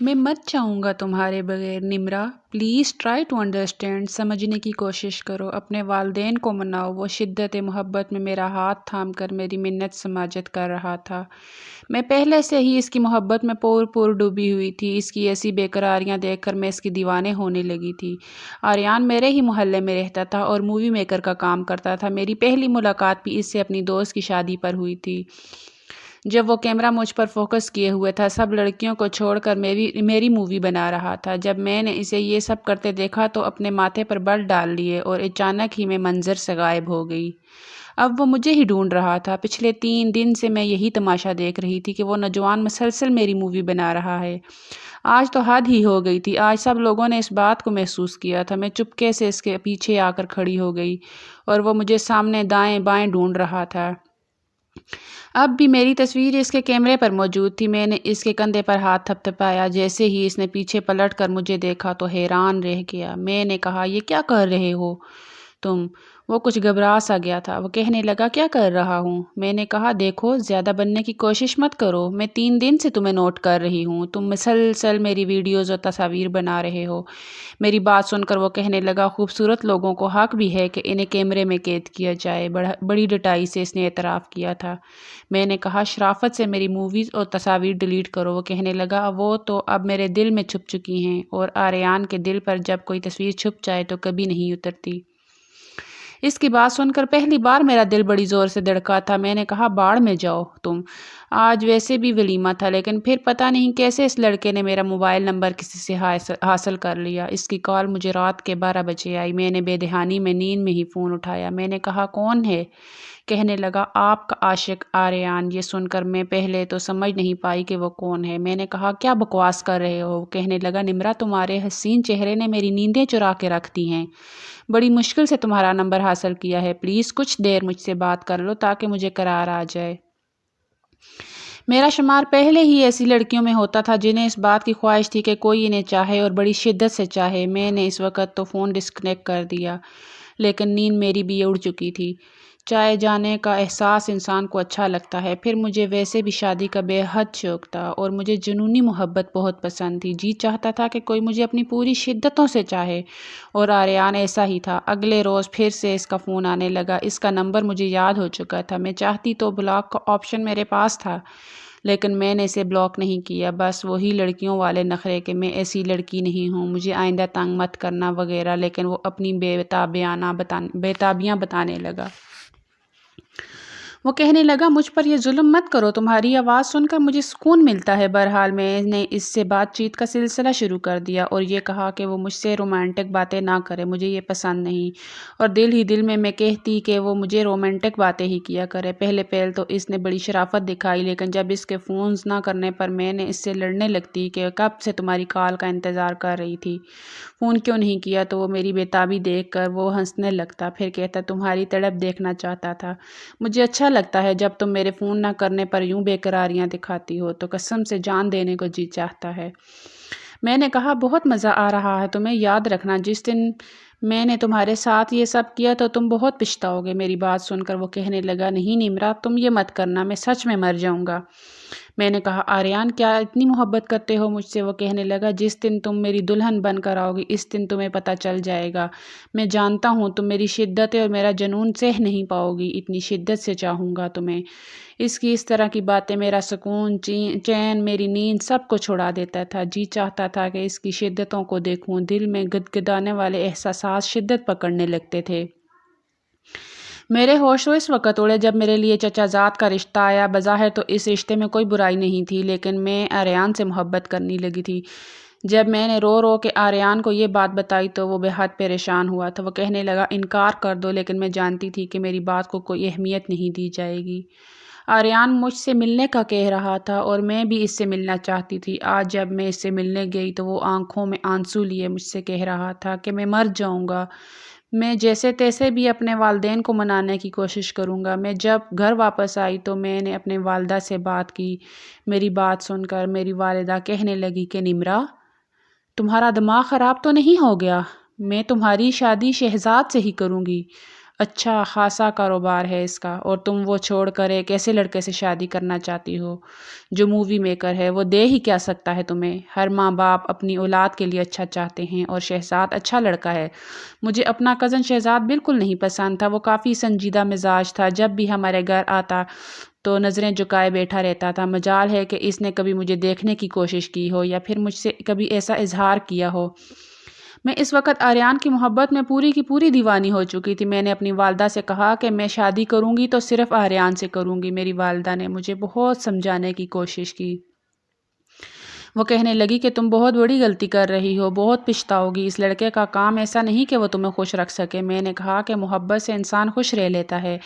میں مر جاؤں گا تمہارے بغیر Nimra, please try to understand, سمجھنے کی کوشش کرو، اپنے والدین کو مناؤ۔ وہ شدت محبت میں میرا ہاتھ تھام کر میری منت سماجت کر رہا تھا۔ میں پہلے سے ہی اس کی محبت میں پور ڈوبی ہوئی تھی۔ اس کی ایسی بے قراریاں دیکھ کر میں اس کی دیوانے ہونے لگی تھی۔ آریان میرے ہی محلے میں رہتا تھا اور مووی میکر کا کام کرتا تھا۔ میری پہلی ملاقات بھی اس سے اپنی دوست کی شادی پر ہوئی تھی، جب وہ کیمرہ مجھ پر فوکس کیے ہوئے تھا، سب لڑکیوں کو چھوڑ کر میری مووی بنا رہا تھا۔ جب میں نے اسے یہ سب کرتے دیکھا تو اپنے ماتھے پر بل ڈال لیے اور اچانک ہی میں منظر سے غائب ہو گئی۔ اب وہ مجھے ہی ڈھونڈ رہا تھا۔ پچھلے 3 دن سے میں یہی تماشا دیکھ رہی تھی کہ وہ نوجوان مسلسل میری مووی بنا رہا ہے۔ آج تو حد ہی ہو گئی تھی۔ آج سب لوگوں نے اس بات کو محسوس کیا تھا۔ میں چپکے سے اس کے پیچھے آ کر کھڑی ہو گئی اور وہ مجھے سامنے دائیں بائیں ڈھونڈ رہا تھا۔ اب بھی میری تصویر اس کے کیمرے پر موجود تھی۔ میں نے اس کے کندھے پر ہاتھ تھپتھپایا۔ جیسے ہی اس نے پیچھے پلٹ کر مجھے دیکھا تو حیران رہ گیا۔ میں نے کہا، یہ کیا کر رہے ہو تم؟ وہ کچھ گھبرا سا گیا تھا۔ وہ کہنے لگا، کیا کر رہا ہوں؟ میں نے کہا، دیکھو، زیادہ بننے کی کوشش مت کرو۔ میں 3 دن سے تمہیں نوٹ کر رہی ہوں۔ تم مسلسل میری ویڈیوز اور تصاویر بنا رہے ہو۔ میری بات سن کر وہ کہنے لگا، خوبصورت لوگوں کو حق بھی ہے کہ انہیں کیمرے میں قید کیا جائے۔ بڑی ڈٹائی سے اس نے اعتراف کیا تھا۔ میں نے کہا، شرافت سے میری موویز اور تصاویر ڈیلیٹ کرو۔ وہ کہنے لگا، وہ تو اب میرے دل میں چھپ چکی ہیں، اور آریان کے دل پر جب کوئی تصویر چھپ جائے تو کبھی نہیں اترتی۔ اس کی بات سن کر پہلی بار میرا دل بڑی زور سے دھڑکا تھا۔ میں نے کہا، باڑ میں جاؤ تم۔ آج ویسے بھی ولیمہ تھا، لیکن پھر پتہ نہیں کیسے اس لڑکے نے میرا موبائل نمبر کسی سے حاصل کر لیا۔ اس کی کال مجھے رات کے 12 بجے آئی۔ میں نے بے دہانی میں نیند میں ہی فون اٹھایا۔ میں نے کہا، کون ہے؟ کہنے لگا، آپ کا عاشق آریان۔ یہ سن کر میں پہلے تو سمجھ نہیں پائی کہ وہ کون ہے۔ میں نے کہا، کیا بکواس کر رہے ہو؟ کہنے لگا، نمرا، تمہارے حسین چہرے نے میری نیندیں چرا کے رکھ دی ہیں۔ بڑی مشکل سے تمہارا نمبر حاصل کیا ہے۔ پلیز کچھ دیر مجھ سے بات کر لو تاکہ مجھے قرار آ جائے۔ میرا شمار پہلے ہی ایسی لڑکیوں میں ہوتا تھا جنہیں اس بات کی خواہش تھی کہ کوئی انہیں چاہے اور بڑی شدت سے چاہے۔ میں نے اس وقت تو فون ڈسکنیکٹ کر دیا، لیکن نیند میری بھی اڑ چکی تھی۔ چائے جانے کا احساس انسان کو اچھا لگتا ہے۔ پھر مجھے ویسے بھی شادی کا بے حد شوق تھا اور مجھے جنونی محبت بہت پسند تھی۔ جی چاہتا تھا کہ کوئی مجھے اپنی پوری شدتوں سے چاہے، اور آریان ایسا ہی تھا۔ اگلے روز پھر سے اس کا فون آنے لگا۔ اس کا نمبر مجھے یاد ہو چکا تھا۔ میں چاہتی تو بلاک کا آپشن میرے پاس تھا، لیکن میں نے اسے بلاک نہیں کیا۔ بس وہی لڑکیوں والے نخرے کہ میں ایسی لڑکی نہیں ہوں، مجھے آئندہ تنگ مت کرنا وغیرہ، لیکن وہ اپنی بےتابیاں بتانے لگا۔ وہ کہنے لگا، مجھ پر یہ ظلم مت کرو، تمہاری آواز سن کر مجھے سکون ملتا ہے۔ بہرحال میں نے اس سے بات چیت کا سلسلہ شروع کر دیا اور یہ کہا کہ وہ مجھ سے رومانٹک باتیں نہ کرے، مجھے یہ پسند نہیں، اور دل ہی دل میں کہتی کہ وہ مجھے رومانٹک باتیں ہی کیا کرے۔ پہلے تو اس نے بڑی شرافت دکھائی، لیکن جب اس کے فونز نہ کرنے پر میں نے اس سے لڑنے لگتی کہ کب سے تمہاری کال کا انتظار کر رہی تھی، فون کیوں نہیں کیا، تو وہ میری بےتابی دیکھ کر وہ ہنسنے لگتا، پھر کہتا، تمہاری تڑپ دیکھنا چاہتا تھا۔ مجھے اچھا لگتا ہے جب تم میرے فون نہ کرنے پر یوں بے قراریاں دکھاتی ہو، تو قسم سے جان دینے کو جی چاہتا ہے۔ میں نے کہا، بہت مزہ آ رہا ہے تمہیں، یاد رکھنا جس دن میں نے تمہارے ساتھ یہ سب کیا تو تم بہت پچھتاؤ گے۔ میری بات سن کر وہ کہنے لگا، نہیں نمرا، تم یہ مت کرنا، میں سچ میں مر جاؤں گا۔ میں نے کہا، آریان، کیا اتنی محبت کرتے ہو مجھ سے؟ وہ کہنے لگا، جس دن تم میری دلہن بن کر آؤ گی اس دن تمہیں پتہ چل جائے گا۔ میں جانتا ہوں تم میری شدتیں اور میرا جنون سہ نہیں پاؤ گی، اتنی شدت سے چاہوں گا تمہیں۔ اس طرح کی باتیں میرا سکون، چین، میری نیند سب کو چھڑا دیتا تھا۔ جی چاہتا تھا کہ اس کی شدتوں کو دیکھوں۔ دل میں گدگدانے والے احساسات شدت پکڑنے لگتے تھے۔ میرے ہوش تو اس وقت اڑے جب میرے لیے چچا زاد کا رشتہ آیا۔ بظاہر تو اس رشتے میں کوئی برائی نہیں تھی، لیکن میں آریان سے محبت کرنے لگی تھی۔ جب میں نے رو رو کے آریان کو یہ بات بتائی تو وہ بے حد پریشان ہوا تھا۔ وہ کہنے لگا، انکار کر دو، لیکن میں جانتی تھی کہ میری بات کو کوئی اہمیت نہیں دی جائے گی۔ آریان مجھ سے ملنے کا کہہ رہا تھا اور میں بھی اس سے ملنا چاہتی تھی۔ آج جب میں اس سے ملنے گئی تو وہ آنکھوں میں آنسو لیے مجھ سے کہہ رہا تھا کہ میں مر جاؤں گا، میں جیسے تیسے بھی اپنے والدین کو منانے کی کوشش کروں گا۔ میں جب گھر واپس آئی تو میں نے اپنے والدہ سے بات کی۔ میری بات سن کر میری والدہ کہنے لگی کہ نمرا، تمہارا دماغ خراب تو نہیں ہو گیا؟ میں تمہاری شادی شہزاد سے ہی کروں گی۔ اچھا خاصا کاروبار ہے اس کا، اور تم وہ چھوڑ کر ایک ایسے لڑکے سے شادی کرنا چاہتی ہو جو مووی میکر ہے۔ وہ دے ہی کیا سکتا ہے تمہیں؟ ہر ماں باپ اپنی اولاد کے لیے اچھا چاہتے ہیں، اور شہزاد اچھا لڑکا ہے۔ مجھے اپنا کزن شہزاد بالکل نہیں پسند تھا۔ وہ کافی سنجیدہ مزاج تھا، جب بھی ہمارے گھر آتا تو نظریں جھکائے بیٹھا رہتا تھا۔ مجال ہے کہ اس نے کبھی مجھے دیکھنے کی کوشش کی ہو، یا پھر مجھ سے کبھی ایسا اظہار کیا ہو۔ میں اس وقت آریان کی محبت میں پوری کی پوری دیوانی ہو چکی تھی۔ میں نے اپنی والدہ سے کہا کہ میں شادی کروں گی تو صرف آریان سے کروں گی۔ میری والدہ نے مجھے بہت سمجھانے کی کوشش کی۔ وہ کہنے لگی کہ تم بہت بڑی غلطی کر رہی ہو، بہت پچھتاؤ گی۔ اس لڑکے کا کام ایسا نہیں کہ وہ تمہیں خوش رکھ سکے۔ میں نے کہا کہ محبت سے انسان خوش رہ لیتا ہے،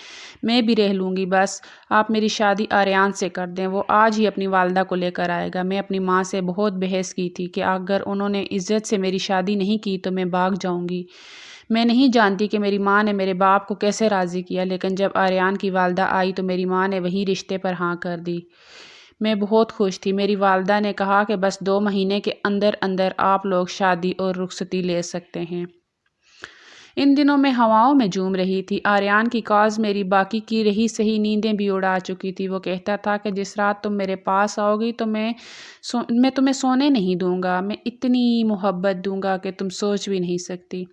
میں بھی رہ لوں گی، بس آپ میری شادی آریان سے کر دیں۔ وہ آج ہی اپنی والدہ کو لے کر آئے گا۔ میں اپنی ماں سے بہت بحث کی تھی کہ اگر انہوں نے عزت سے میری شادی نہیں کی تو میں بھاگ جاؤں گی۔ میں نہیں جانتی کہ میری ماں نے میرے باپ کو کیسے راضی کیا، لیکن جب آریان کی والدہ آئی تو میری ماں نے وہی رشتے پر ہاں کر دی۔ میں بہت خوش تھی۔ میری والدہ نے کہا کہ بس 2 مہینے کے اندر اندر آپ لوگ شادی اور رخصتی لے سکتے ہیں۔ ان دنوں میں ہواؤں میں جھوم رہی تھی۔ آریان کی کاز میری باقی کی رہی سہی نیندیں بھی اڑا چکی تھی۔ وہ کہتا تھا کہ جس رات تم میرے پاس آؤ گی تو میں تمہیں سونے نہیں دوں گا، میں اتنی محبت دوں گا کہ تم سوچ بھی نہیں سکتی۔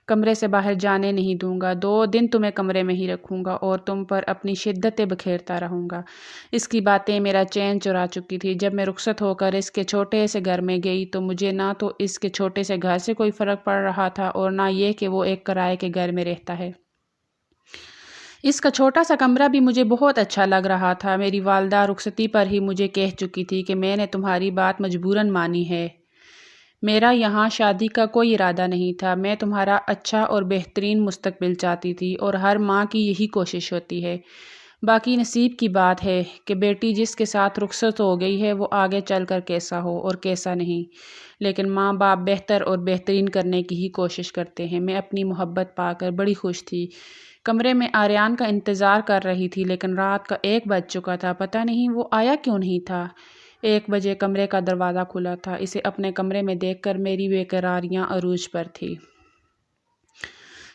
کمرے سے باہر جانے نہیں دوں گا، 2 دن تمہیں کمرے میں ہی رکھوں گا اور تم پر اپنی شدتیں بکھیرتا رہوں گا۔ اس کی باتیں میرا چین چرا چکی تھی۔ جب میں رخصت ہو کر اس کے چھوٹے سے گھر میں گئی تو مجھے نہ تو اس کے چھوٹے سے گھر سے کوئی فرق پڑ رہا تھا اور نہ یہ کہ وہ ایک کرائے کے گھر میں رہتا ہے۔ اس کا چھوٹا سا کمرہ بھی مجھے بہت اچھا لگ رہا تھا۔ میری والدہ رخصتی پر ہی مجھے کہہ چکی تھی کہ میں نے تمہاری بات مجبوراً مانی ہے۔ میرا یہاں شادی کا کوئی ارادہ نہیں تھا۔ میں تمہارا اچھا اور بہترین مستقبل چاہتی تھی، اور ہر ماں کی یہی کوشش ہوتی ہے۔ باقی نصیب کی بات ہے کہ بیٹی جس کے ساتھ رخصت ہو گئی ہے وہ آگے چل کر کیسا ہو اور کیسا نہیں، لیکن ماں باپ بہتر اور بہترین کرنے کی ہی کوشش کرتے ہیں۔ میں اپنی محبت پا کر بڑی خوش تھی۔ کمرے میں آریان کا انتظار کر رہی تھی، لیکن رات کا 1 بج چکا تھا۔ پتہ نہیں وہ آیا کیوں نہیں تھا۔ 1 بجے کمرے کا دروازہ کھلا تھا۔ اسے اپنے کمرے میں دیکھ کر میری بے قراریاں عروج پر تھی۔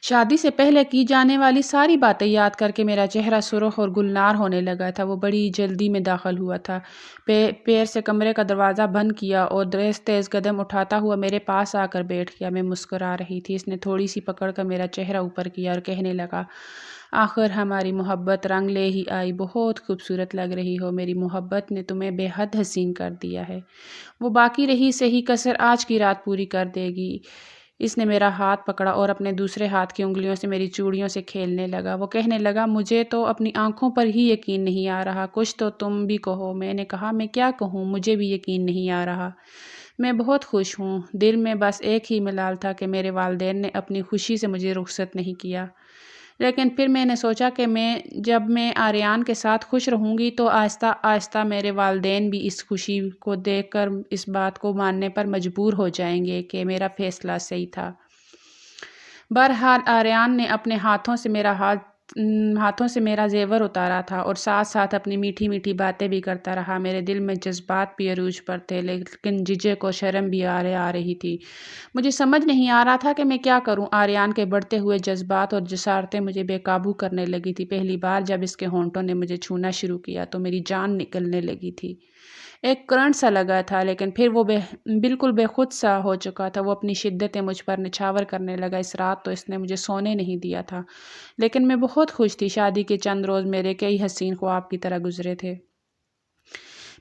شادی سے پہلے کی جانے والی ساری باتیں یاد کر کے میرا چہرہ سرخ اور گلنار ہونے لگا تھا۔ وہ بڑی جلدی میں داخل ہوا تھا، پیر سے کمرے کا دروازہ بند کیا اور تیز قدم اٹھاتا ہوا میرے پاس آ کر بیٹھ گیا۔ میں مسکرا رہی تھی۔ اس نے تھوڑی سی پکڑ کر میرا چہرہ اوپر کیا اور کہنے لگا، آخر ہماری محبت رنگ لے ہی آئی، بہت خوبصورت لگ رہی ہو۔ میری محبت نے تمہیں بے حد حسین کر دیا ہے۔ وہ باقی رہی صحیح کسر آج کی رات پوری کر دے گی۔ اس نے میرا ہاتھ پکڑا اور اپنے دوسرے ہاتھ کی انگلیوں سے میری چوڑیوں سے کھیلنے لگا۔ وہ کہنے لگا، مجھے تو اپنی آنکھوں پر ہی یقین نہیں آ رہا، کچھ تو تم بھی کہو۔ میں نے کہا، میں کیا کہوں، مجھے بھی یقین نہیں آ رہا۔ میں بہت خوش ہوں۔ دل میں بس ایک ہی ملال تھا کہ میرے والدین نے اپنی خوشی سے مجھے رخصت نہیں کیا، لیکن پھر میں نے سوچا کہ جب میں آریان کے ساتھ خوش رہوں گی تو آہستہ آہستہ میرے والدین بھی اس خوشی کو دیکھ کر اس بات کو ماننے پر مجبور ہو جائیں گے کہ میرا فیصلہ صحیح تھا۔ بہرحال آریان نے اپنے ہاتھوں سے میرا زیور اتارا تھا اور ساتھ ساتھ اپنی میٹھی میٹھی باتیں بھی کرتا رہا۔ میرے دل میں جذبات بھی عروج پر تھے، لیکن جھجک اور شرم بھی آ رہی تھی۔ مجھے سمجھ نہیں آ رہا تھا کہ میں کیا کروں۔ آریان کے بڑھتے ہوئے جذبات اور جسارتیں مجھے بے قابو کرنے لگی تھی۔ پہلی بار جب اس کے ہونٹوں نے مجھے چھونا شروع کیا تو میری جان نکلنے لگی تھی۔ ایک کرنٹ سا لگا تھا، لیکن پھر وہ بالکل بے خود سا ہو چکا تھا۔ وہ اپنی شدتیں مجھ پر نچھاور کرنے لگا۔ اس رات تو اس نے مجھے سونے نہیں دیا تھا، لیکن میں بہت خوش تھی۔ شادی کے چند روز میرے کئی حسین خواب کی طرح گزرے تھے۔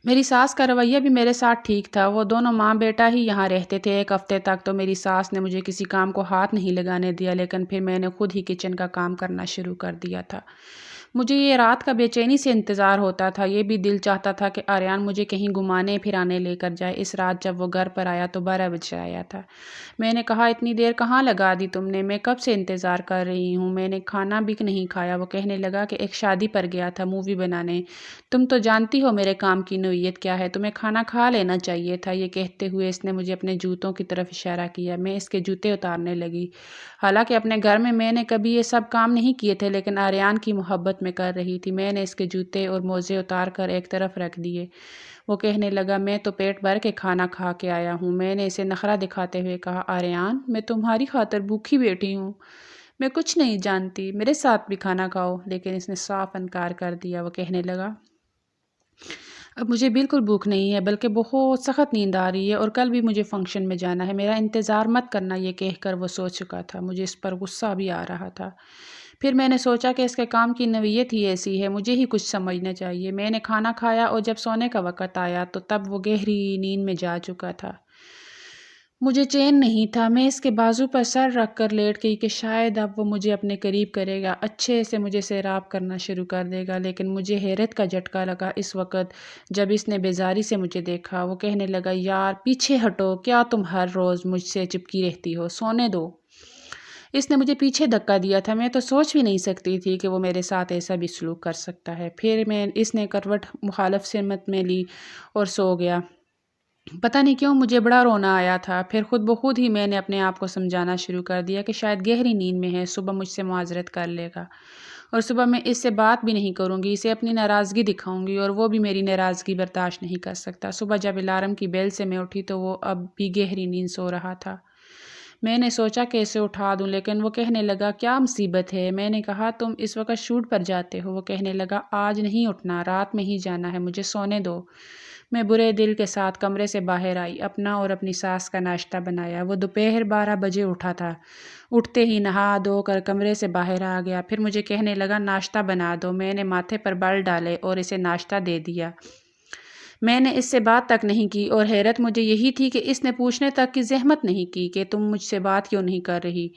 میری ساس کا رویہ بھی میرے ساتھ ٹھیک تھا۔ وہ دونوں ماں بیٹا ہی یہاں رہتے تھے۔ 1 ہفتے تک تو میری ساس نے مجھے کسی کام کو ہاتھ نہیں لگانے دیا، لیکن پھر میں نے خود ہی کچن کا کام کرنا شروع کر دیا تھا۔ مجھے یہ رات کا بے چینی سے انتظار ہوتا تھا۔ یہ بھی دل چاہتا تھا کہ آریان مجھے کہیں گھمانے پھرانے لے کر جائے۔ اس رات جب وہ گھر پر آیا تو 12 بج آیا تھا۔ میں نے کہا، اتنی دیر کہاں لگا دی تم نے؟ میں کب سے انتظار کر رہی ہوں، میں نے کھانا بھی نہیں کھایا۔ وہ کہنے لگا کہ ایک شادی پر گیا تھا، مووی بنانے۔ تم تو جانتی ہو میرے کام کی نوعیت کیا ہے، تمہیں کھانا کھا لینا چاہیے تھا۔ یہ کہتے ہوئے اس نے مجھے اپنے جوتوں کی طرف اشارہ کیا۔ میں اس کے جوتے اتارنے لگی۔ حالانکہ اپنے گھر میں نے کبھی یہ سب کام نہیں کیے تھے، لیکن آریان کی محبت میں کر رہی تھی۔ میں نے اس کے جوتے اور موزے اتار کر ایک طرف رکھ دیے۔ وہ کہنے لگا، میں تو پیٹ بھر کے کھانا کھا کے آیا ہوں۔ میں نے اسے نخرہ دکھاتے ہوئے کہا، آریان، میں تمہاری خاطر بھوکی بیٹھی ہوں۔ میں کچھ نہیں جانتی، میرے ساتھ بھی کھانا کھاؤ، لیکن اس نے صاف انکار کر دیا۔ وہ کہنے لگا اب مجھے بالکل بھوک نہیں ہے، بلکہ بہت سخت نیند آ رہی ہے اور کل بھی مجھے فنکشن میں جانا ہے، میرا انتظار مت کرنا۔ یہ کہہ کر وہ سو چکا تھا۔ مجھے اس پر غصہ بھی آ رہا تھا۔ پھر میں نے سوچا کہ اس کے کام کی نوعیت ہی ایسی ہے، مجھے ہی کچھ سمجھنا چاہیے۔ میں نے کھانا کھایا اور جب سونے کا وقت آیا تو تب وہ گہری نیند میں جا چکا تھا۔ مجھے چین نہیں تھا۔ میں اس کے بازو پر سر رکھ کر لیٹ گئی کہ شاید اب وہ مجھے اپنے قریب کرے گا، اچھے سے مجھے سیراب کرنا شروع کر دے گا، لیکن مجھے حیرت کا جھٹکا لگا اس وقت جب اس نے بیزاری سے مجھے دیکھا۔ وہ کہنے لگا یار پیچھے ہٹو، کیا تم ہر روز مجھ سے چپکی رہتی ہو، سونے دو۔ اس نے مجھے پیچھے دھکا دیا تھا، میں تو سوچ بھی نہیں سکتی تھی کہ وہ میرے ساتھ ایسا بھی سلوک کر سکتا ہے۔ پھر اس نے کروٹ مخالف سمت میں لی اور سو گیا۔ پتہ نہیں کیوں مجھے بڑا رونا آیا تھا۔ پھر خود بخود ہی میں نے اپنے آپ کو سمجھانا شروع کر دیا کہ شاید گہری نیند میں ہے، صبح مجھ سے معذرت کر لے گا اور صبح میں اس سے بات بھی نہیں کروں گی، اسے اپنی ناراضگی دکھاؤں گی اور وہ بھی میری ناراضگی برداشت نہیں کر سکتا۔ صبح جب الارم کی بیل سے میں اٹھی تو وہ اب بھی گہری نیند سو رہا تھا۔ میں نے سوچا کہ اسے اٹھا دوں، لیکن وہ کہنے لگا کیا مصیبت ہے؟ میں نے کہا تم اس وقت شوٹ پر جاتے ہو۔ وہ کہنے لگا آج نہیں اٹھنا، رات میں ہی جانا ہے، مجھے سونے دو۔ میں برے دل کے ساتھ کمرے سے باہر آئی، اپنا اور اپنی ساس کا ناشتہ بنایا۔ وہ دوپہر 12 بجے اٹھا تھا۔ اٹھتے ہی نہا دھو کر کمرے سے باہر آ گیا، پھر مجھے کہنے لگا ناشتہ بنا دو۔ میں نے ماتھے پر بال ڈالے اور اسے ناشتہ دے دیا۔ میں نے اس سے بات تک نہیں کی اور حیرت مجھے یہی تھی کہ اس نے پوچھنے تک کی زحمت نہیں کی کہ تم مجھ سے بات کیوں نہیں کر رہی۔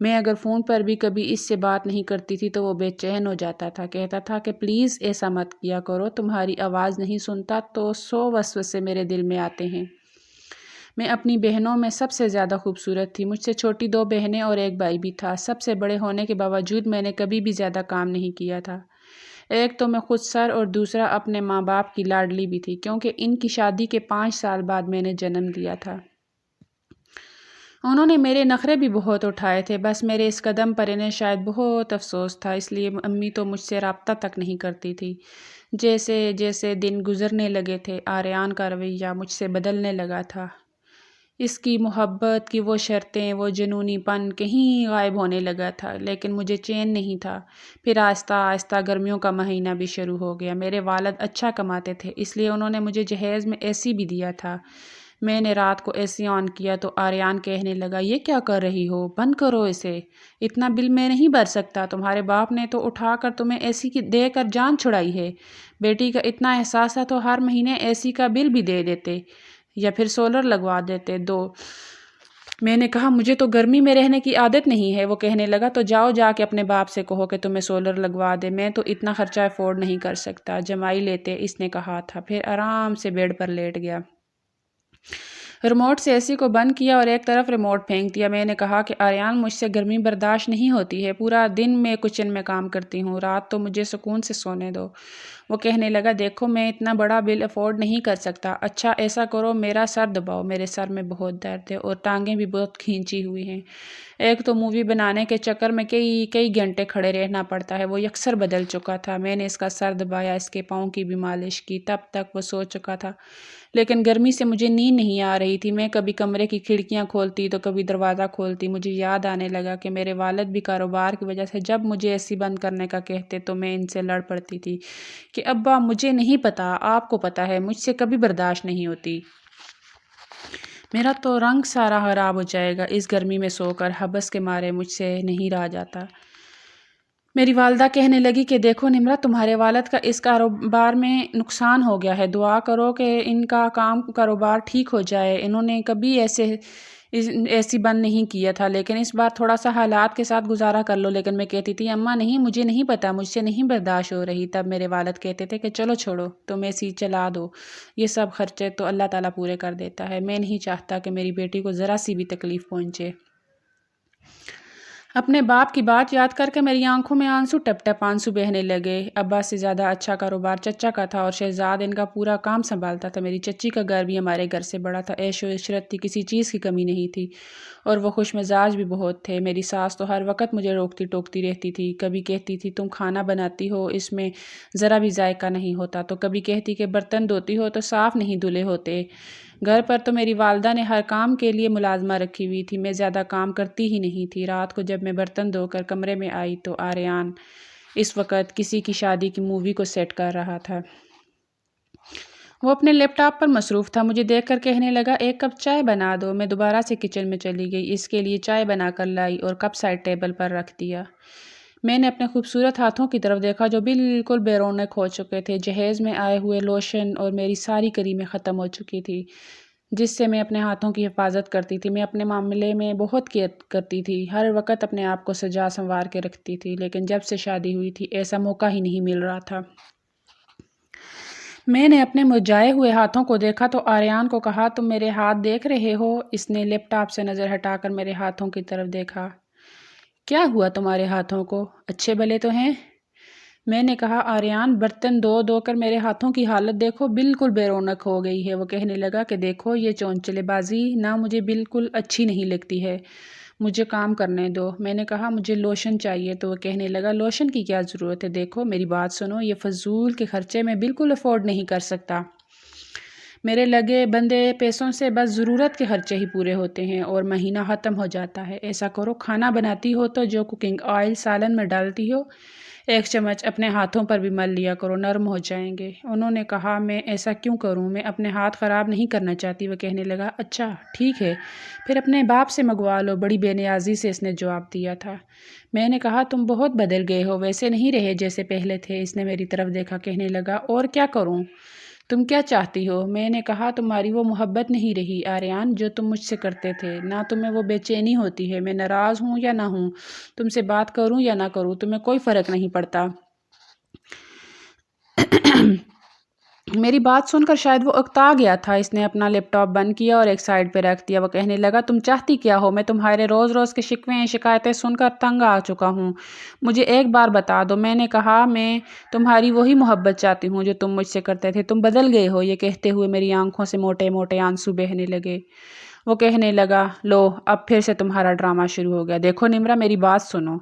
میں اگر فون پر بھی کبھی اس سے بات نہیں کرتی تھی تو وہ بے چین ہو جاتا تھا، کہتا تھا کہ پلیز ایسا مت کیا کرو، تمہاری آواز نہیں سنتا تو 100 وسوسے میرے دل میں آتے ہیں۔ میں اپنی بہنوں میں سب سے زیادہ خوبصورت تھی، مجھ سے چھوٹی 2 بہنیں اور ایک بھائی بھی تھا۔ سب سے بڑے ہونے کے باوجود میں نے کبھی بھی زیادہ کام نہیں کیا تھا۔ ایک تو میں خود سر اور دوسرا اپنے ماں باپ کی لاڈلی بھی تھی، کیونکہ ان کی شادی کے 5 سال بعد میں نے جنم دیا تھا۔ انہوں نے میرے نخرے بھی بہت اٹھائے تھے، بس میرے اس قدم پر انہیں شاید بہت افسوس تھا، اس لیے امی تو مجھ سے رابطہ تک نہیں کرتی تھی۔ جیسے جیسے دن گزرنے لگے تھے آریان کا رویہ مجھ سے بدلنے لگا تھا۔ اس کی محبت کی وہ شرطیں، وہ جنونی پن کہیں غائب ہونے لگا تھا، لیکن مجھے چین نہیں تھا۔ پھر آہستہ آہستہ گرمیوں کا مہینہ بھی شروع ہو گیا۔ میرے والد اچھا کماتے تھے، اس لیے انہوں نے مجھے جہیز میں اے سی بھی دیا تھا۔ میں نے رات کو اے سی آن کیا تو آریان کہنے لگا یہ کیا کر رہی ہو، بند کرو اسے، اتنا بل میں نہیں بھر سکتا، تمہارے باپ نے تو اٹھا کر تمہیں اے سی کی دے کر جان چھڑائی ہے، بیٹی کا اتنا احساس تھا تو ہر مہینے اے سی کا بل بھی دے دیتے یا پھر سولر لگوا دیتے 2۔ میں نے کہا مجھے تو گرمی میں رہنے کی عادت نہیں ہے۔ وہ کہنے لگا تو جاؤ جا کے اپنے باپ سے کہو کہ تمہیں سولر لگوا دے، میں تو اتنا خرچہ افورڈ نہیں کر سکتا، جمائی لیتے، اس نے کہا تھا۔ پھر آرام سے بیڈ پر لیٹ گیا، ریموٹ سے اے سی کو بند کیا اور ایک طرف ریموٹ پھینک دیا۔ میں نے کہا کہ آریان مجھ سے گرمی برداشت نہیں ہوتی ہے، پورا دن میں کچن میں کام کرتی ہوں، رات تو مجھے سکون سے سونے دو۔ وہ کہنے لگا دیکھو میں اتنا بڑا بل افورڈ نہیں کر سکتا، اچھا ایسا کرو میرا سر دباؤ، میرے سر میں بہت درد ہے اور ٹانگیں بھی بہت کھینچی ہوئی ہیں۔ ایک تو مووی بنانے کے چکر میں کئی گھنٹے کھڑے رہنا پڑتا ہے، وہ یکسر بدل چکا تھا۔ میں نے اس کا سر دبایا، اس کے پاؤں کی بھی مالش کی، تب تک وہ سو چکا تھا، لیکن گرمی سے مجھے نیند نہیں آ رہی تھی۔ میں کبھی کمرے کی کھڑکیاں کھولتی تو کبھی دروازہ کھولتی۔ مجھے یاد آنے لگا کہ میرے والد بھی کاروبار کی وجہ سے جب مجھے اے سی بند کرنے کا کہتے تو میں ان سے لڑ پڑتی تھی کہ ابا مجھے نہیں پتا، آپ کو پتا ہے، مجھ سے کبھی برداشت نہیں ہوتی، میرا تو رنگ سارا خراب ہو جائے گا اس گرمی میں سو کر، حبس کے مارے مجھ سے نہیں رہا جاتا۔ میری والدہ کہنے لگی کہ دیکھو نمرا تمہارے والد کا اس کاروبار میں نقصان ہو گیا ہے، دعا کرو کہ ان کا کاروبار ٹھیک ہو جائے، انہوں نے کبھی ایسی بند نہیں کیا تھا، لیکن اس بار تھوڑا سا حالات کے ساتھ گزارا کر لو۔ لیکن میں کہتی تھی اماں نہیں، مجھے نہیں پتا، مجھ سے نہیں برداشت ہو رہی۔ تب میرے والد کہتے تھے کہ چلو چھوڑو، تم اے سی چلا دو، یہ سب خرچے تو اللہ تعالیٰ پورے کر دیتا ہے، میں نہیں چاہتا کہ میری بیٹی کو ذرا سی بھی تکلیف پہنچے۔ اپنے باپ کی بات یاد کر کے میری آنکھوں میں آنسو ٹپ ٹپ آنسو بہنے لگے۔ ابا سے زیادہ اچھا کاروبار چچا کا تھا اور شہزاد ان کا پورا کام سنبھالتا تھا۔ میری چچی کا گھر بھی ہمارے گھر سے بڑا تھا، عیش و عشرت تھی، کسی چیز کی کمی نہیں تھی اور وہ خوش مزاج بھی بہت تھے۔ میری ساس تو ہر وقت مجھے روکتی ٹوکتی رہتی تھی، کبھی کہتی تھی تم کھانا بناتی ہو اس میں ذرا بھی ذائقہ نہیں ہوتا، تو کبھی کہتی کہ برتن دھوتی ہو تو صاف نہیں دھلے ہوتے۔ گھر پر تو میری والدہ نے ہر کام کے لیے ملازمہ رکھی ہوئی تھی، میں زیادہ کام کرتی ہی نہیں تھی۔ رات کو جب میں برتن دھو کر کمرے میں آئی تو آریان اس وقت کسی کی شادی کی مووی کو سیٹ کر رہا تھا۔ وہ اپنے لیپ ٹاپ پر مصروف تھا۔ مجھے دیکھ کر کہنے لگا، ایک کپ چائے بنا دو۔ میں دوبارہ سے کچن میں چلی گئی، اس کے لیے چائے بنا کر لائی اور کپ سائڈ ٹیبل پر رکھ دیا۔ میں نے اپنے خوبصورت ہاتھوں کی طرف دیکھا جو بالکل بے رونق ہو چکے تھے۔ جہیز میں آئے ہوئے لوشن اور میری ساری کریمیں ختم ہو چکی تھی جس سے میں اپنے ہاتھوں کی حفاظت کرتی تھی۔ میں اپنے معاملے میں بہت کیئر کرتی تھی، ہر وقت اپنے آپ کو سجا سنوار کے رکھتی تھی، لیکن جب سے شادی ہوئی تھی ایسا موقع ہی نہیں مل رہا تھا۔ میں نے اپنے مرجھائے ہوئے ہاتھوں کو دیکھا تو آریان کو کہا، تم میرے ہاتھ دیکھ رہے ہو؟ اس نے لیپ ٹاپ سے نظر ہٹا کر میرے ہاتھوں کی طرف دیکھا۔ کیا ہوا تمہارے ہاتھوں کو؟ اچھے بھلے تو ہیں؟ میں نے کہا، آریان برتن دھو دھو کر میرے ہاتھوں کی حالت دیکھو، بالکل بے رونق ہو گئی ہے۔ وہ کہنے لگا کہ دیکھو یہ چونچلے بازی نہ مجھے بالکل اچھی نہیں لگتی ہے، مجھے کام کرنے دو۔ میں نے کہا مجھے لوشن چاہیے تو وہ کہنے لگا، لوشن کی کیا ضرورت ہے؟ دیکھو میری بات سنو، یہ فضول کے خرچے میں بالکل افورڈ نہیں کر سکتا۔ میرے لگے بندے پیسوں سے بس ضرورت کے خرچے ہی پورے ہوتے ہیں اور مہینہ ختم ہو جاتا ہے۔ ایسا کرو، کھانا بناتی ہو تو جو کوکنگ آئل سالن میں ڈالتی ہو 1 چمچ اپنے ہاتھوں پر بھی مل لیا کرو، نرم ہو جائیں گے۔ انہوں نے کہا، میں ایسا کیوں کروں؟ میں اپنے ہاتھ خراب نہیں کرنا چاہتی۔ وہ کہنے لگا، اچھا ٹھیک ہے، پھر اپنے باپ سے منگوا لو، بڑی بے نیازی سے اس نے جواب دیا تھا۔ میں نے کہا، تم بہت بدل گئے ہو، ویسے نہیں رہے جیسے پہلے تھے۔ اس نے میری طرف دیکھا، کہنے لگا، اور کیا کروں؟ تم کیا چاہتی ہو؟ میں نے کہا، تمہاری وہ محبت نہیں رہی آریان جو تم مجھ سے کرتے تھے، نہ تمہیں وہ بے چینی ہوتی ہے۔ میں ناراض ہوں یا نہ ہوں، تم سے بات کروں یا نہ کروں، تمہیں کوئی فرق نہیں پڑتا۔ میری بات سن کر شاید وہ اکتا گیا تھا۔ اس نے اپنا لیپ ٹاپ بند کیا اور ایک سائڈ پہ رکھ دیا۔ وہ کہنے لگا، تم چاہتی کیا ہو؟ میں تمہارے روز روز کے شکوے شکایتیں سن کر تنگ آ چکا ہوں، مجھے ایک بار بتا دو۔ میں نے کہا، میں تمہاری وہی محبت چاہتی ہوں جو تم مجھ سے کرتے تھے، تم بدل گئے ہو۔ یہ کہتے ہوئے میری آنکھوں سے موٹے موٹے آنسو بہنے لگے۔ وہ کہنے لگا، لو اب پھر سے تمہارا ڈرامہ شروع ہو گیا۔ دیکھو نمرا، میری بات سنو،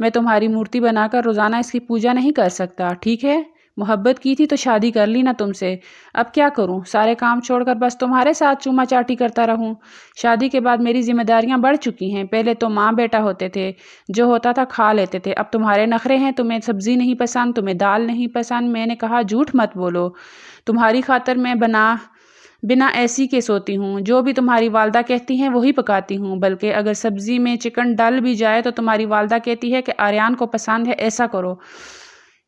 میں تمہاری مورتی بنا کر روزانہ اس کی پوجا نہیں کر سکتا، ٹھیک ہے؟ محبت کی تھی تو شادی کر لی نا تم سے، اب کیا کروں؟ سارے کام چھوڑ کر بس تمہارے ساتھ چوما چاٹی کرتا رہوں؟ شادی کے بعد میری ذمہ داریاں بڑھ چکی ہیں، پہلے تو ماں بیٹا ہوتے تھے، جو ہوتا تھا کھا لیتے تھے، اب تمہارے نخرے ہیں، تمہیں سبزی نہیں پسند، تمہیں دال نہیں پسند۔ میں نے کہا، جھوٹ مت بولو، تمہاری خاطر میں بنا ایسی کے سوتی ہوں، جو بھی تمہاری والدہ کہتی ہیں وہی پکاتی ہوں، بلکہ اگر سبزی میں چکن ڈل بھی جائے تو تمہاری والدہ کہتی ہے کہ آریان کو پسند ہے، ایسا کرو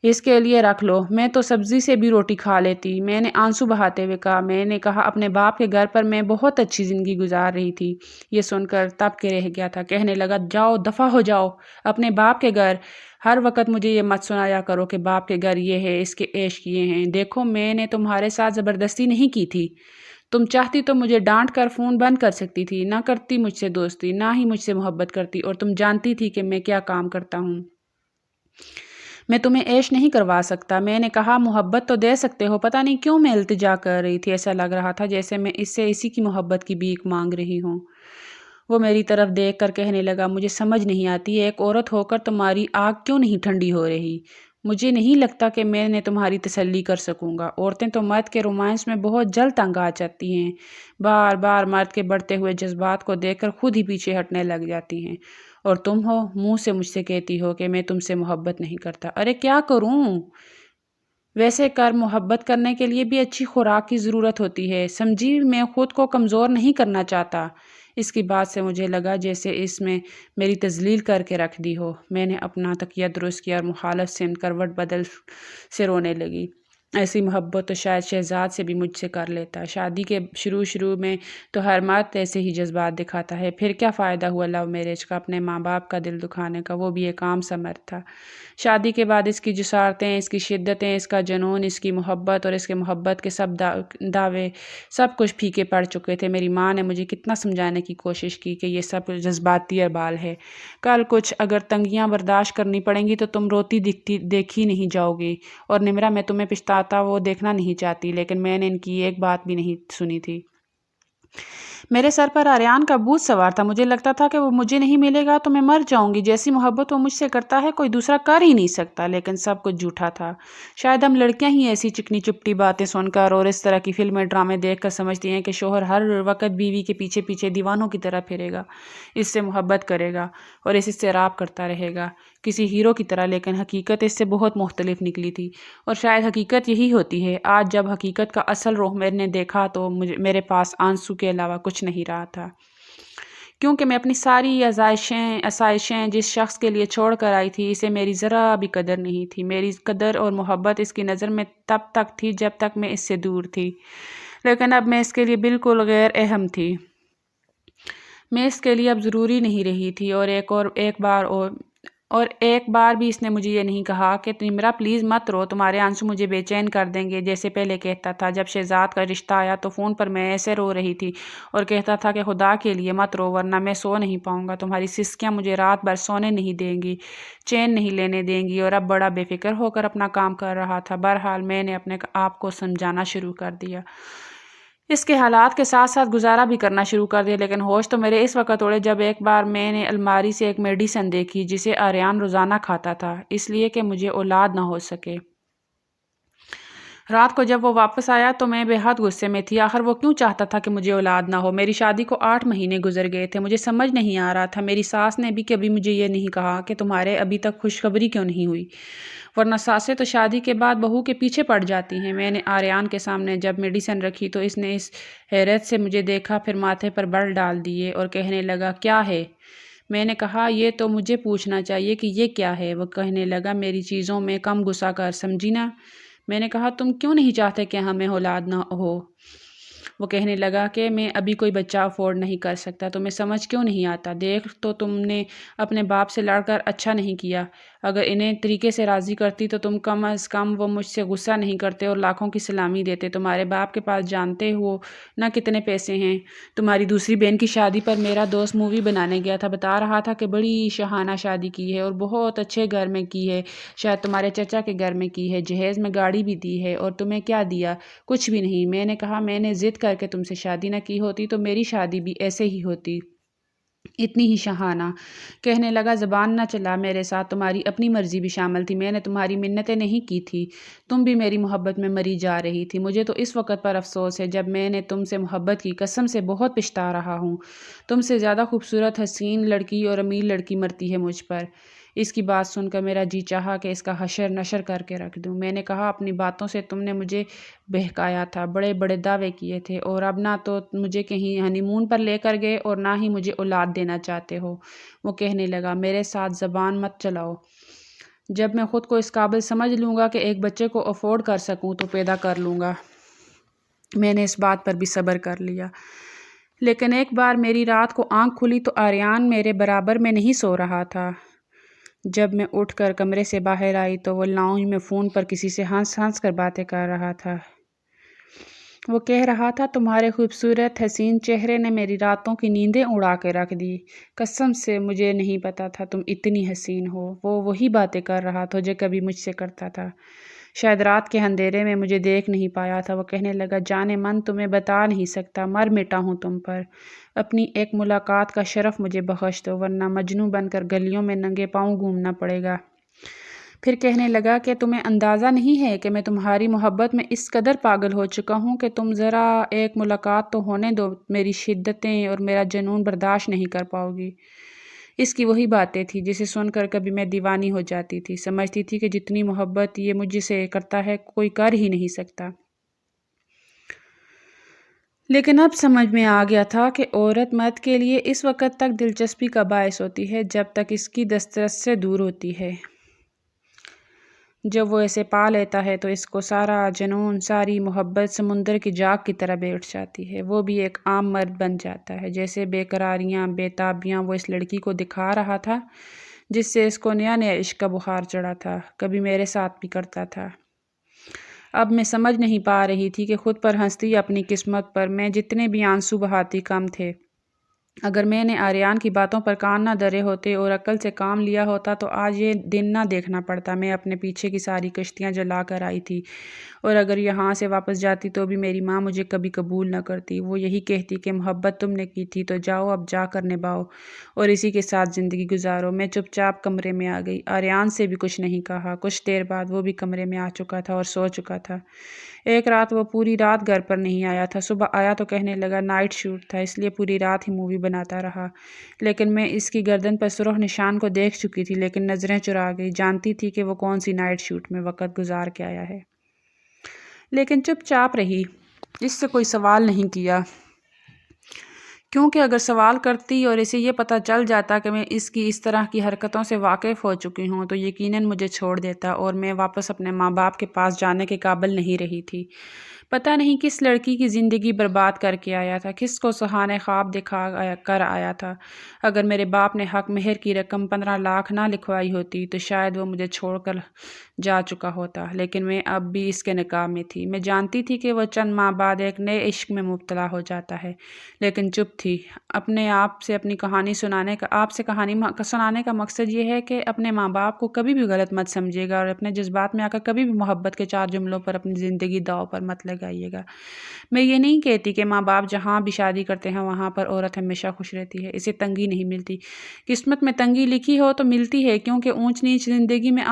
اس کے لیے رکھ لو، میں تو سبزی سے بھی روٹی کھا لیتی۔ میں نے آنسو بہاتے ہوئے کہا، میں نے کہا، اپنے باپ کے گھر پر میں بہت اچھی زندگی گزار رہی تھی۔ یہ سن کر تب کے رہ گیا تھا، کہنے لگا، جاؤ دفع ہو جاؤ اپنے باپ کے گھر، ہر وقت مجھے یہ مت سنایا کرو کہ باپ کے گھر یہ ہے، اس کے عیش کیے ہیں۔ دیکھو میں نے تمہارے ساتھ زبردستی نہیں کی تھی، تم چاہتی تو مجھے ڈانٹ کر فون بند کر سکتی تھی، نہ کرتی مجھ سے دوستی، نہ ہی مجھ سے محبت کرتی، اور تم جانتی تھی کہ میں کیا کام کرتا ہوں۔ میں تمہیں عیش نہیں کروا سکتا۔ میں نے کہا، محبت تو دے سکتے ہو۔ پتہ نہیں کیوں میں التجا کر رہی تھی، ایسا لگ رہا تھا جیسے میں اس سے اسی کی محبت کی بھیک مانگ رہی ہوں۔ وہ میری طرف دیکھ کر کہنے لگا، مجھے سمجھ نہیں آتی، ایک عورت ہو کر تمہاری آگ کیوں نہیں ٹھنڈی ہو رہی؟ مجھے نہیں لگتا کہ میں نے تمہاری تسلی کر سکوں گا۔ عورتیں تو مرد کے رومانس میں بہت جلد تنگ آ جاتی ہیں، بار بار مرد کے بڑھتے ہوئے جذبات کو دیکھ کر خود ہی پیچھے ہٹنے لگ جاتی ہیں، اور تم ہو منہ سے مجھ سے کہتی ہو کہ میں تم سے محبت نہیں کرتا۔ ارے کیا کروں؟ ویسے کر، محبت کرنے کے لیے بھی اچھی خوراک کی ضرورت ہوتی ہے، سمجھی؟ میں خود کو کمزور نہیں کرنا چاہتا۔ اس کی بات سے مجھے لگا جیسے اس میں میری تذلیل کر کے رکھ دی ہو۔ میں نے اپنا تکیہ درست کیا اور مخالف سمت کروٹ بدل سے رونے لگی۔ ایسی محبت تو شاید شہزاد سے بھی مجھ سے کر لیتا۔ شادی کے شروع میں تو ہر مرد ایسے ہی جذبات دکھاتا ہے، پھر کیا فائدہ ہوا لو میرج کا، اپنے ماں باپ کا دل دکھانے کا، وہ بھی ایک عام سا مرد تھا۔ شادی کے بعد اس کی جسارتیں، اس کی شدتیں، اس کا جنون، اس کی محبت اور اس کے محبت کے سب دعوے، سب کچھ پھیکے پڑ چکے تھے۔ میری ماں نے مجھے کتنا سمجھانے کی کوشش کی کہ یہ سب جذباتی اعمال ہے، کل کچھ اگر تنگیاں برداشت کرنی پڑیں گی تو تم روتی دیکھی نہیں جاؤ گی، اور نمرا میں تمہیں پچھتاتا وہ دیکھنا نہیں چاہتی، لیکن میں نے ان کی ایک بات بھی نہیں سنی تھی۔ میرے سر پر آریان کا بوجھ سوار تھا۔ مجھے لگتا تھا کہ وہ مجھے نہیں ملے گا تو میں مر جاؤں گی۔ جیسی محبت وہ مجھ سے کرتا ہے کوئی دوسرا کر ہی نہیں سکتا، لیکن سب کچھ جھوٹا تھا۔ شاید ہم لڑکیاں ہی ایسی چکنی چپٹی باتیں سن کر اور اس طرح کی فلمیں ڈرامے دیکھ کر سمجھتی ہیں کہ شوہر ہر وقت بیوی کے پیچھے پیچھے دیوانوں کی طرح پھرے گا، اس سے محبت کرے گا اور اس سے راب کرتا رہے گا کسی ہیرو کی طرح، لیکن حقیقت اس سے بہت مختلف نکلی تھی۔ اور شاید حقیقت یہی ہوتی ہے۔ آج جب حقیقت کا اصل رخ میں نے دیکھا تو میرے پاس آنسو کے علاوہ کچھ نہیں رہا تھا، کیونکہ میں اپنی ساری آسائشیں جس شخص کے لیے چھوڑ کر آئی تھی، اسے میری ذرا بھی قدر نہیں تھی۔ میری قدر اور محبت اس کی نظر میں تب تک تھی جب تک میں اس سے دور تھی، لیکن اب میں اس کے لیے بالکل غیر اہم تھی۔ میں اس کے لیے اب ضروری نہیں رہی تھی۔ اور ایک بار بھی اس نے مجھے یہ نہیں کہا کہ نمرا پلیز مت رو، تمہارے آنسو مجھے بے چین کر دیں گے، جیسے پہلے کہتا تھا۔ جب شہزاد کا رشتہ آیا تو فون پر میں ایسے رو رہی تھی اور کہتا تھا کہ خدا کے لیے مت رو ورنہ میں سو نہیں پاؤں گا، تمہاری سسکیاں مجھے رات بھر سونے نہیں دیں گی، چین نہیں لینے دیں گی۔ اور اب بڑا بے فکر ہو کر اپنا کام کر رہا تھا۔ بہرحال میں نے اپنے آپ کو سمجھانا شروع کر دیا، اس کے حالات کے ساتھ ساتھ گزارا بھی کرنا شروع کر دیا، لیکن ہوش تو میرے اس وقت اڑے جب ایک بار میں نے الماری سے ایک میڈیسن دیکھی جسے آریان روزانہ کھاتا تھا، اس لیے کہ مجھے اولاد نہ ہو سکے۔ رات کو جب وہ واپس آیا تو میں بے حد غصے میں تھی۔ آخر وہ کیوں چاہتا تھا کہ مجھے اولاد نہ ہو؟ میری شادی کو 8 مہینے گزر گئے تھے، مجھے سمجھ نہیں آ رہا تھا۔ میری ساس نے بھی کبھی مجھے یہ نہیں کہا کہ تمہارے ابھی تک خوشخبری کیوں نہیں ہوئی، ورنہ ساسیں تو شادی کے بعد بہو کے پیچھے پڑ جاتی ہیں۔ میں نے آریان کے سامنے جب میڈیسن رکھی تو اس نے اس حیرت سے مجھے دیکھا، پھر ماتھے پر بل ڈال دیے اور کہنے لگا کیا ہے؟ میں نے کہا یہ تو مجھے پوچھنا چاہیے کہ یہ کیا ہے؟ وہ کہنے لگا میری چیزوں میں کم غصہ کر، سمجھی نا؟ میں نے کہا تم کیوں نہیں چاہتے کہ ہمیں اولاد نہ ہو؟ وہ کہنے لگا کہ میں ابھی کوئی بچہ افورڈ نہیں کر سکتا، تمہیں سمجھ کیوں نہیں آتا؟ دیکھ تو تم نے اپنے باپ سے لڑ کر اچھا نہیں کیا، اگر انہیں طریقے سے راضی کرتی تو تم کم از کم وہ مجھ سے غصہ نہیں کرتے اور لاکھوں کی سلامی دیتے۔ تمہارے باپ کے پاس جانتے ہو نہ کتنے پیسے ہیں۔ تمہاری دوسری بہن کی شادی پر میرا دوست مووی بنانے گیا تھا، بتا رہا تھا کہ بڑی شاہانہ شادی کی ہے اور بہت اچھے گھر میں کی ہے، شاید تمہارے چچا کے گھر میں کی ہے، جہیز میں گاڑی بھی دی ہے، اور تمہیں کیا دیا؟ کچھ بھی نہیں۔ میں نے کہا میں نے ضد کر کے تم سے شادی نہ کی ہوتی تو میری شادی بھی ایسے ہی ہوتی، اتنی ہی شاہانہ۔ کہنے لگا زبان نہ چلا میرے ساتھ، تمہاری اپنی مرضی بھی شامل تھی، میں نے تمہاری منتیں نہیں کی تھی، تم بھی میری محبت میں مری جا رہی تھی۔ مجھے تو اس وقت پر افسوس ہے جب میں نے تم سے محبت کی، قسم سے بہت پچھتا رہا ہوں۔ تم سے زیادہ خوبصورت حسین لڑکی اور امیر لڑکی مرتی ہے مجھ پر۔ اس کی بات سن کر میرا جی چاہا کہ اس کا حشر نشر کر کے رکھ دوں۔ میں نے کہا اپنی باتوں سے تم نے مجھے بہکایا تھا، بڑے بڑے دعوے کیے تھے، اور اب نہ تو مجھے کہیں ہنی مون پر لے کر گئے اور نہ ہی مجھے اولاد دینا چاہتے ہو۔ وہ کہنے لگا میرے ساتھ زبان مت چلاؤ، جب میں خود کو اس قابل سمجھ لوں گا کہ ایک بچے کو افورڈ کر سکوں تو پیدا کر لوں گا۔ میں نے اس بات پر بھی صبر کر لیا، لیکن ایک بار میری رات کو آنکھ کھلی تو آریان میرے برابر میں نہیں سو رہا تھا۔ جب میں اٹھ کر کمرے سے باہر آئی تو وہ لاؤنج میں فون پر کسی سے ہنس ہنس کر باتیں کر رہا تھا۔ وہ کہہ رہا تھا تمہارے خوبصورت حسین چہرے نے میری راتوں کی نیندیں اڑا کے رکھ دی، قسم سے مجھے نہیں پتا تھا تم اتنی حسین ہو۔ وہ وہی باتیں کر رہا تھا جو کبھی مجھ سے کرتا تھا، شاید رات کے اندھیرے میں مجھے دیکھ نہیں پایا تھا۔ وہ کہنے لگا جانے من تمہیں بتا نہیں سکتا، مر مٹا ہوں تم پر، اپنی ایک ملاقات کا شرف مجھے بخش دو ورنہ مجنوں بن کر گلیوں میں ننگے پاؤں گھومنا پڑے گا۔ پھر کہنے لگا کہ تمہیں اندازہ نہیں ہے کہ میں تمہاری محبت میں اس قدر پاگل ہو چکا ہوں کہ تم ذرا ایک ملاقات تو ہونے دو، میری شدتیں اور میرا جنون برداشت نہیں کر پاؤ گی۔ اس کی وہی باتیں تھیں جسے سن کر کبھی میں دیوانی ہو جاتی تھی، سمجھتی تھی کہ جتنی محبت یہ مجھ سے کرتا ہے کوئی کر ہی نہیں سکتا۔ لیکن اب سمجھ میں آ گیا تھا کہ عورت مرد کے لیے اس وقت تک دلچسپی کا باعث ہوتی ہے جب تک اس کی دسترس سے دور ہوتی ہے۔ جب وہ اسے پا لیتا ہے تو اس کو سارا جنون، ساری محبت سمندر کی جاگ کی طرح بیٹھ جاتی ہے، وہ بھی ایک عام مرد بن جاتا ہے۔ جیسے بے قراریاں، بے تابیاں وہ اس لڑکی کو دکھا رہا تھا جس سے اس کو نیا نیا عشق کا بخار چڑھا تھا، کبھی میرے ساتھ بھی کرتا تھا۔ اب میں سمجھ نہیں پا رہی تھی کہ خود پر ہنستی اپنی قسمت پر، میں جتنے بھی آنسو بہاتی کم تھے۔ اگر میں نے آریان کی باتوں پر کان نہ دھرے ہوتے اور عقل سے کام لیا ہوتا تو آج یہ دن نہ دیکھنا پڑتا۔ میں اپنے پیچھے کی ساری کشتیاں جلا کر آئی تھی، اور اگر یہاں سے واپس جاتی تو بھی میری ماں مجھے کبھی قبول نہ کرتی۔ وہ یہی کہتی کہ محبت تم نے کی تھی تو جاؤ، اب جا کر نبھاؤ اور اسی کے ساتھ زندگی گزارو۔ میں چپ چاپ کمرے میں آ گئی، آریان سے بھی کچھ نہیں کہا۔ کچھ دیر بعد وہ بھی کمرے میں آ چکا تھا اور سو چکا تھا۔ ایک رات وہ پوری رات گھر پر نہیں آیا تھا۔ صبح آیا تو کہنے لگا نائٹ شوٹ تھا، اس لیے پوری رات ہی مووی بناتا رہا۔ لیکن میں اس کی گردن پر سرخ نشان کو دیکھ چکی تھی، لیکن نظریں چرا گئی، جانتی تھی کہ وہ کون سی نائٹ شوٹ میں وقت گزار کے آیا ہے، لیکن چپ چاپ رہی، اس سے کوئی سوال نہیں کیا، کیونکہ اگر سوال کرتی اور اسے یہ پتہ چل جاتا کہ میں اس طرح کی حرکتوں سے واقف ہو چکی ہوں تو یقیناً مجھے چھوڑ دیتا اور میں واپس اپنے ماں باپ کے پاس جانے کے قابل نہیں رہی تھی۔ پتہ نہیں کس لڑکی کی زندگی برباد کر کے آیا تھا، کس کو سہانے خواب دکھا کر آیا تھا۔ اگر میرے باپ نے حق مہر کی رقم 15 لاکھ نہ لکھوائی ہوتی تو شاید وہ مجھے چھوڑ کر جا چکا ہوتا، لیکن میں اب بھی اس کے نکاح میں تھی۔ میں جانتی تھی کہ وہ چند ماہ بعد ایک نئے عشق میں مبتلا ہو جاتا ہے، لیکن چپ تھی۔ اپنے آپ سے کہانی سنانے کا مقصد یہ ہے کہ اپنے ماں باپ کو کبھی بھی غلط مت سمجھیے گا اور اپنے جذبات میں آ کر کبھی بھی محبت کے 4 جملوں پر اپنی زندگی داؤ پر مت لگائیے گا۔ میں یہ نہیں کہتی کہ ماں باپ جہاں بھی شادی کرتے ہیں وہاں پر عورت ہمیشہ خوش رہتی ہے، اسے تنگی نہیں ملتی۔ قسمت میں تنگی لکھی ہو تو ملتی ہے، کیونکہ اونچ نیچ زندگی میں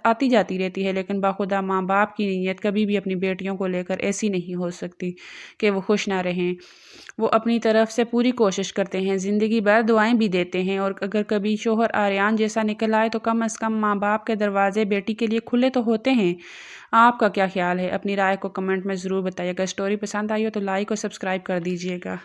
آتی جاتی رہتی ہے، لیکن باخدا ماں باپ کی نیت کبھی بھی اپنی بیٹیوں کو لے کر ایسی نہیں ہو سکتی کہ وہ خوش نہ رہیں۔ وہ اپنی طرف سے پوری کوشش کرتے ہیں، زندگی بھر دعائیں بھی دیتے ہیں، اور اگر کبھی شوہر آریان جیسا نکل آئے تو کم از کم ماں باپ کے دروازے بیٹی کے لیے کھلے تو ہوتے ہیں۔ آپ کا کیا خیال ہے؟ اپنی رائے کو کمنٹ میں ضرور بتائیے گا۔ اسٹوری پسند آئی ہو تو لائک اور سبسکرائب کر دیجیے گا۔